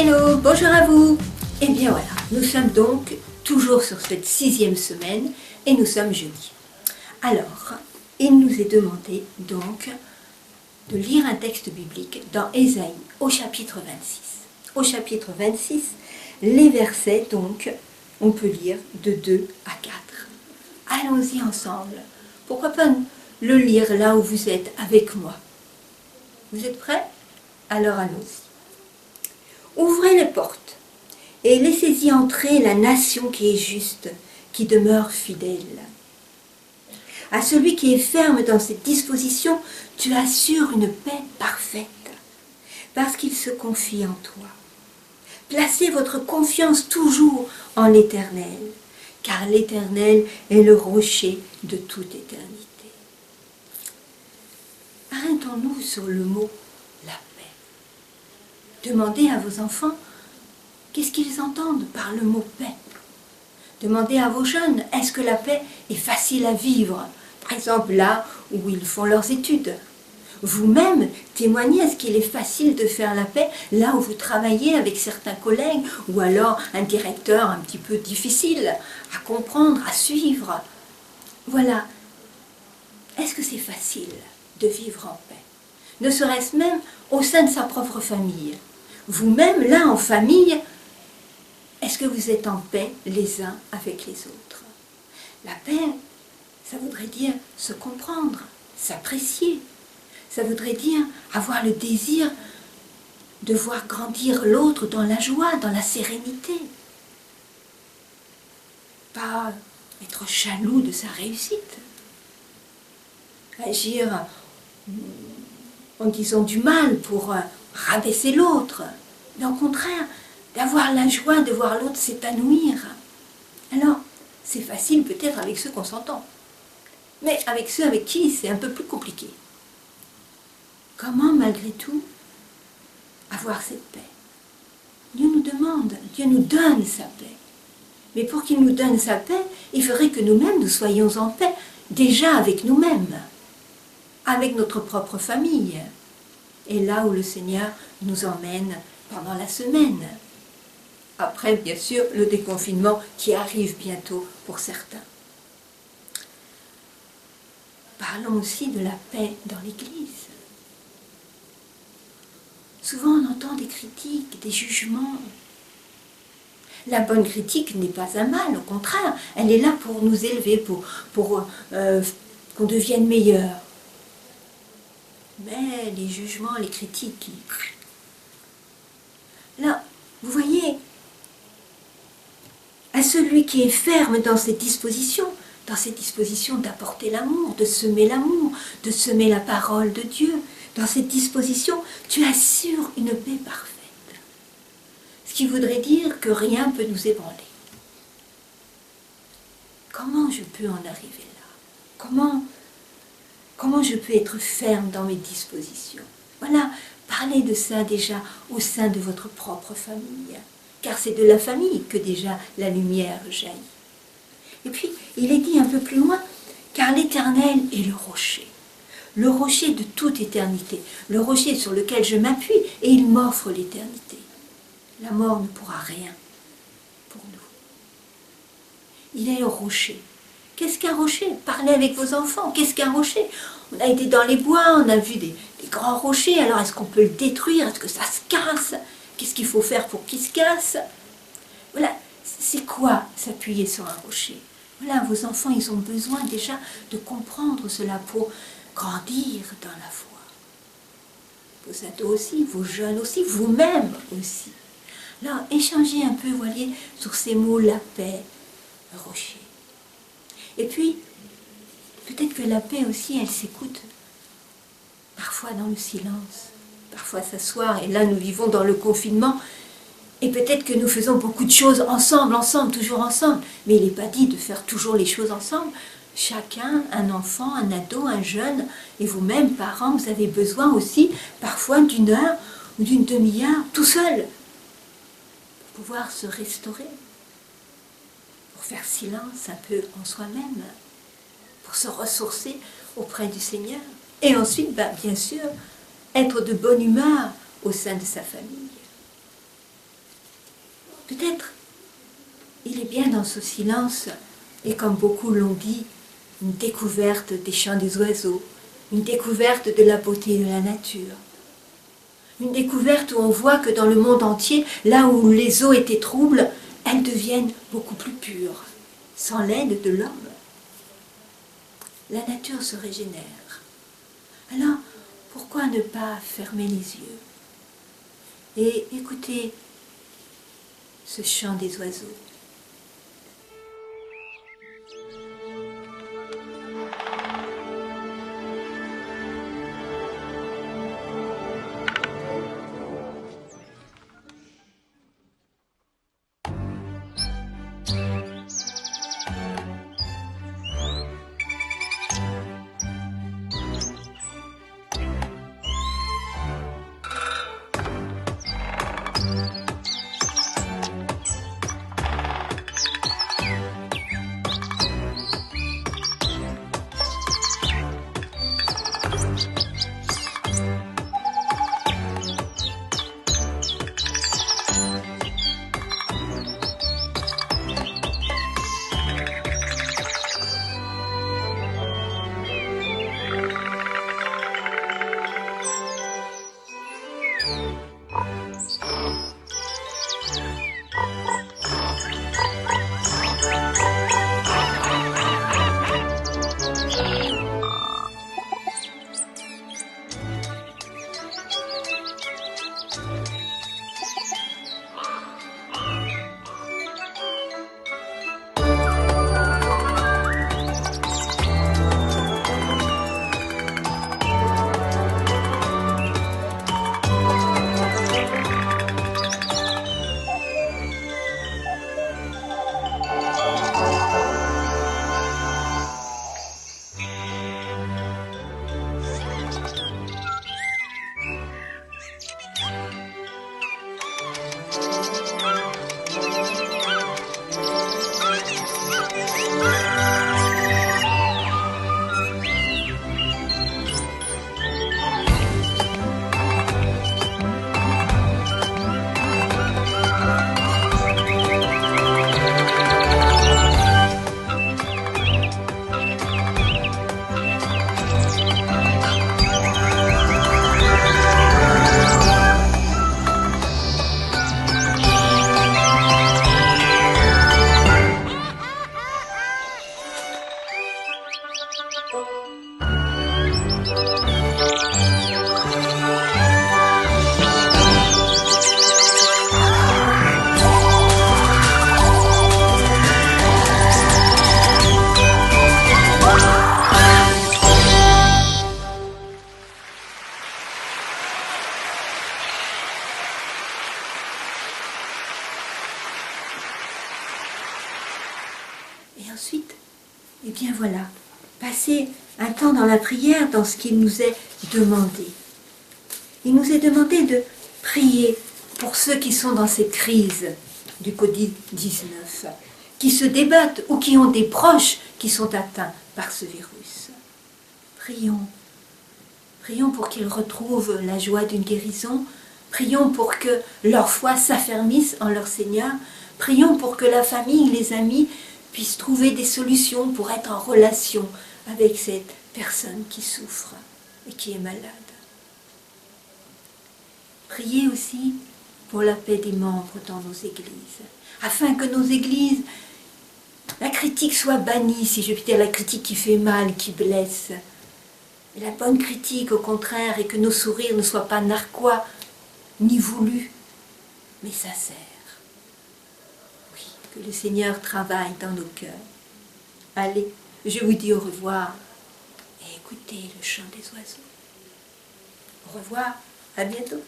Hello, bonjour à vous. Et bien voilà, nous sommes donc toujours sur cette 6e semaine et nous sommes jeudi. Alors, il nous est demandé donc de lire un texte biblique dans Ésaïe au chapitre 26. Au chapitre 26, les versets donc, on peut lire de 2 à 4. Allons-y ensemble. Pourquoi pas le lire là où vous êtes avec moi? Vous êtes prêts? Alors allons-y. Ouvrez les portes et laissez-y entrer la nation qui est juste, qui demeure fidèle. À celui qui est ferme dans ses dispositions, tu assures une paix parfaite, parce qu'il se confie en toi. Placez votre confiance toujours en l'Éternel, car l'Éternel est le rocher de toute éternité. Arrêtons-nous sur le mot « la paix ». Demandez à vos enfants qu'est-ce qu'ils entendent par le mot « paix ». Demandez à vos jeunes, est-ce que la paix est facile à vivre? Par exemple, là où ils font leurs études. Vous-même, témoignez, est-ce qu'il est facile de faire la paix là où vous travaillez avec certains collègues ou alors un directeur un petit peu difficile à comprendre, à suivre? Voilà. Est-ce que c'est facile de vivre en paix? Ne serait-ce même au sein de sa propre famille. Vous-même, là, en famille, est-ce que vous êtes en paix les uns avec les autres? La paix, ça voudrait dire se comprendre, s'apprécier. Ça voudrait dire avoir le désir de voir grandir l'autre dans la joie, dans la sérénité. Pas être jaloux de sa réussite. Agir en disant du mal pour rabaisser l'autre. Mais au contraire, d'avoir la joie de voir l'autre s'épanouir. Alors, c'est facile peut-être avec ceux qu'on s'entend. Mais avec ceux avec qui c'est un peu plus compliqué. Comment, malgré tout, avoir cette paix? Dieu nous demande, Dieu nous donne sa paix. Mais pour qu'il nous donne sa paix, il faudrait que nous-mêmes, nous soyons en paix, déjà avec nous-mêmes, avec notre propre famille, et là où le Seigneur nous emmène pendant la semaine. Après, bien sûr, le déconfinement qui arrive bientôt pour certains. Parlons aussi de la paix dans l'Église. Souvent, on entend des critiques, des jugements. La bonne critique n'est pas un mal, au contraire, elle est là pour nous élever, pour qu'on devienne meilleur. Mais les jugements, les critiques, là, vous voyez, à celui qui est ferme dans ses dispositions d'apporter l'amour, de semer la parole de Dieu, dans cette disposition, tu assures une paix parfaite. Ce qui voudrait dire que rien ne peut nous ébranler. Comment je peux en arriver là? Comment je peux être ferme dans mes dispositions? Voilà, parlez de ça déjà au sein de votre propre famille. Car c'est de la famille que déjà la lumière jaillit. Et puis, il est dit un peu plus loin, car l'Éternel est le rocher de toute éternité, le rocher sur lequel je m'appuie, et il m'offre l'éternité. La mort ne pourra rien pour nous. Il est le rocher. Qu'est-ce qu'un rocher? Parlez avec vos enfants. Qu'est-ce qu'un rocher? On a été dans les bois, on a vu des grands rochers, alors est-ce qu'on peut le détruire? Est-ce que ça se casse? Qu'est-ce qu'il faut faire pour qu'il se casse? Voilà, c'est quoi s'appuyer sur un rocher? Voilà, vos enfants, ils ont besoin déjà de comprendre cela pour grandir dans la foi. Vos ados aussi, vos jeunes aussi, vous-même aussi. Alors, échangez un peu, voyez, sur ces mots, la paix, le rocher. Et puis, peut-être que la paix aussi, elle s'écoute parfois dans le silence, parfois s'asseoir, et là nous vivons dans le confinement, et peut-être que nous faisons beaucoup de choses ensemble, toujours ensemble, mais il n'est pas dit de faire toujours les choses ensemble. Chacun, un enfant, un ado, un jeune, et vous-même, parents, vous avez besoin aussi parfois d'une heure ou d'une demi-heure, tout seul, pour pouvoir se restaurer, pour faire silence un peu en soi-même, pour se ressourcer auprès du Seigneur. Et ensuite, bien sûr, être de bonne humeur au sein de sa famille. Peut-être il est bien dans ce silence, et comme beaucoup l'ont dit, une découverte des chants des oiseaux, une découverte de la beauté de la nature. Une découverte où on voit que dans le monde entier, là où les eaux étaient troubles, elles deviennent beaucoup plus pures, sans l'aide de l'homme. La nature se régénère. Alors, pourquoi ne pas fermer les yeux et écouter ce chant des oiseaux? Et ensuite, eh bien voilà, passer un temps dans la prière, dans ce qu'il nous est demandé. Il nous est demandé de prier pour ceux qui sont dans cette crise du Covid-19, qui se débattent ou qui ont des proches qui sont atteints par ce virus. Prions. Prions pour qu'ils retrouvent la joie d'une guérison. Prions pour que leur foi s'affermisse en leur Seigneur. Prions pour que la famille, les amis puissent trouver des solutions pour être en relation avec cette personne qui souffre et qui est malade. Priez aussi pour la paix des membres dans nos églises, afin que nos églises, la critique soit bannie, si je puis dire, la critique qui fait mal, qui blesse. Et la bonne critique, au contraire, et que nos sourires ne soient pas narquois, ni voulus, mais sincères. Oui, que le Seigneur travaille dans nos cœurs. Allez, je vous dis au revoir et écoutez le chant des oiseaux. Au revoir, à bientôt.